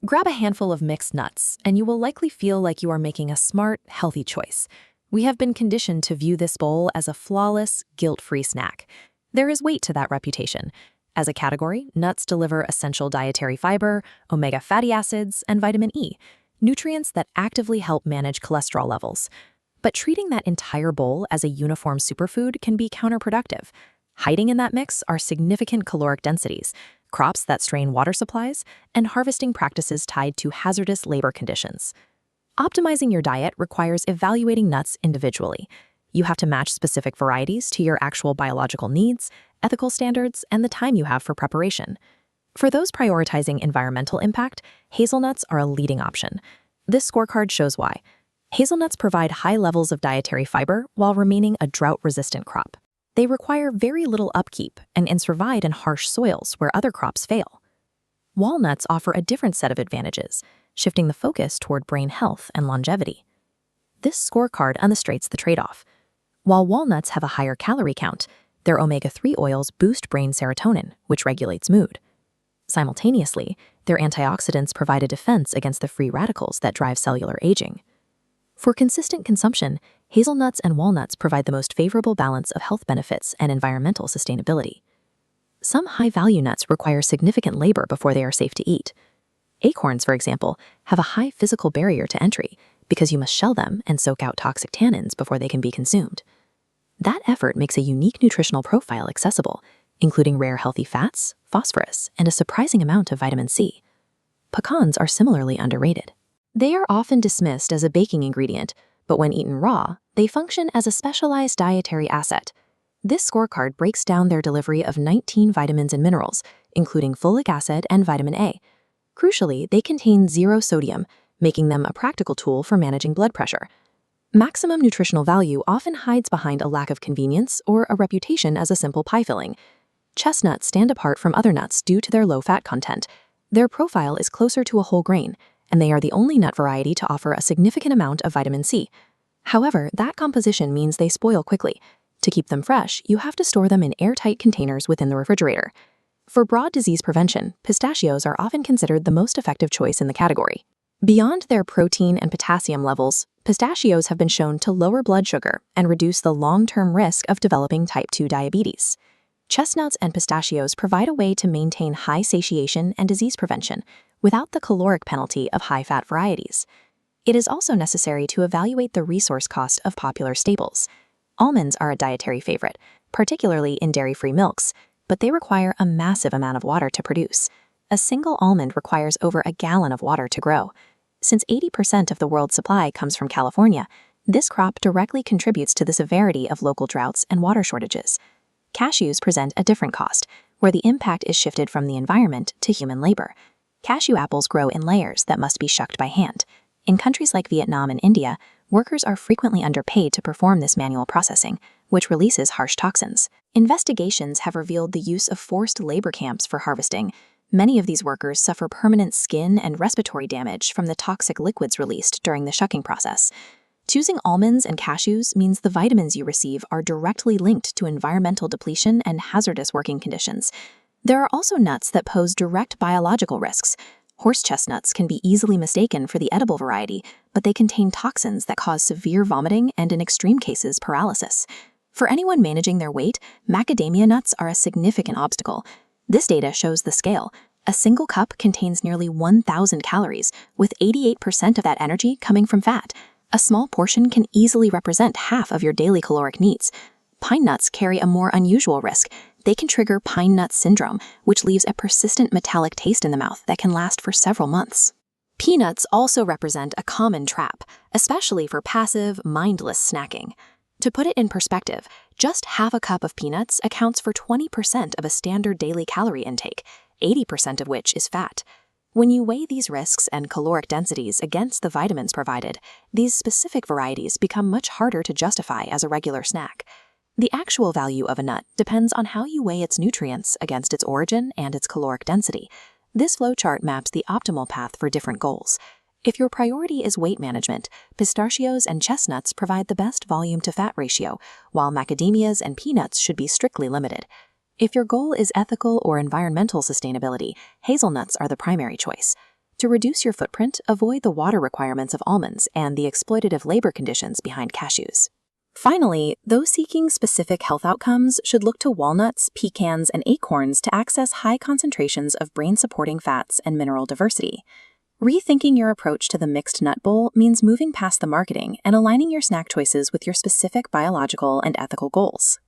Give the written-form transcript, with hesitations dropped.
Grab a handful of mixed nuts, and you will likely feel like you are making a smart, healthy choice. We have been conditioned to view this bowl as a flawless, guilt-free snack. There is weight to that reputation. As a category, nuts deliver essential dietary fiber, omega fatty acids, and vitamin E, nutrients that actively help manage cholesterol levels. But treating that entire bowl as a uniform superfood can be counterproductive. Hiding in that mix are significant caloric densities, crops that strain water supplies, and harvesting practices tied to hazardous labor conditions. Optimizing your diet requires evaluating nuts individually. You have to match specific varieties to your actual biological needs, ethical standards, and the time you have for preparation. For those prioritizing environmental impact, hazelnuts are a leading option. This scorecard shows why. Hazelnuts provide high levels of dietary fiber while remaining a drought-resistant crop. They require very little upkeep and can survive in harsh soils where other crops fail. Walnuts offer a different set of advantages, shifting the focus toward brain health and longevity. This scorecard illustrates the trade-off. While walnuts have a higher calorie count, their omega-3 oils boost brain serotonin, which regulates mood. Simultaneously, their antioxidants provide a defense against the free radicals that drive cellular aging. For consistent consumption, hazelnuts and walnuts provide the most favorable balance of health benefits and environmental sustainability. Some high-value nuts require significant labor before they are safe to eat. Acorns, for example, have a high physical barrier to entry because you must shell them and soak out toxic tannins before they can be consumed. That effort makes a unique nutritional profile accessible, including rare healthy fats, phosphorus, and a surprising amount of vitamin C. Pecans are similarly underrated. They are often dismissed as a baking ingredient, but when eaten raw, they function as a specialized dietary asset. This scorecard breaks down their delivery of 19 vitamins and minerals, including folic acid and vitamin A. Crucially, they contain zero sodium, making them a practical tool for managing blood pressure. Maximum nutritional value often hides behind a lack of convenience or a reputation as a simple pie filling. Chestnuts stand apart from other nuts due to their low-fat content. Their profile is closer to a whole grain, and they are the only nut variety to offer a significant amount of vitamin C. However, that composition means they spoil quickly. To keep them fresh, you have to store them in airtight containers within the refrigerator. For broad disease prevention, pistachios are often considered the most effective choice in the category. Beyond their protein and potassium levels, pistachios have been shown to lower blood sugar and reduce the long-term risk of developing type 2 diabetes. Chestnuts and pistachios provide a way to maintain high satiation and disease prevention without the caloric penalty of high-fat varieties. It is also necessary to evaluate the resource cost of popular staples. Almonds are a dietary favorite, particularly in dairy-free milks, but they require a massive amount of water to produce. A single almond requires over a gallon of water to grow. Since 80% of the world's supply comes from California, this crop directly contributes to the severity of local droughts and water shortages. Cashews present a different cost, where the impact is shifted from the environment to human labor. Cashew apples grow in layers that must be shucked by hand. In countries like Vietnam and India, workers are frequently underpaid to perform this manual processing, which releases harsh toxins. Investigations have revealed the use of forced labor camps for harvesting. Many of these workers suffer permanent skin and respiratory damage from the toxic liquids released during the shucking process. Choosing almonds and cashews means the vitamins you receive are directly linked to environmental depletion and hazardous working conditions. There are also nuts that pose direct biological risks. Horse chestnuts can be easily mistaken for the edible variety, but they contain toxins that cause severe vomiting and, in extreme cases, paralysis. For anyone managing their weight, macadamia nuts are a significant obstacle. This data shows the scale. A single cup contains nearly 1,000 calories, with 88% of that energy coming from fat. A small portion can easily represent half of your daily caloric needs. Pine nuts carry a more unusual risk. They can trigger pine nut syndrome, which leaves a persistent metallic taste in the mouth that can last for several months. Peanuts also represent a common trap, especially for passive, mindless snacking. To put it in perspective, just half a cup of peanuts accounts for 20% of a standard daily calorie intake, 80% of which is fat. When you weigh these risks and caloric densities against the vitamins provided, these specific varieties become much harder to justify as a regular snack. The actual value of a nut depends on how you weigh its nutrients against its origin and its caloric density. This flowchart maps the optimal path for different goals. If your priority is weight management, pistachios and chestnuts provide the best volume-to-fat ratio, while macadamias and peanuts should be strictly limited. If your goal is ethical or environmental sustainability, hazelnuts are the primary choice. To reduce your footprint, avoid the water requirements of almonds and the exploitative labor conditions behind cashews. Finally, those seeking specific health outcomes should look to walnuts, pecans, and acorns to access high concentrations of brain-supporting fats and mineral diversity. Rethinking your approach to the mixed nut bowl means moving past the marketing and aligning your snack choices with your specific biological and ethical goals.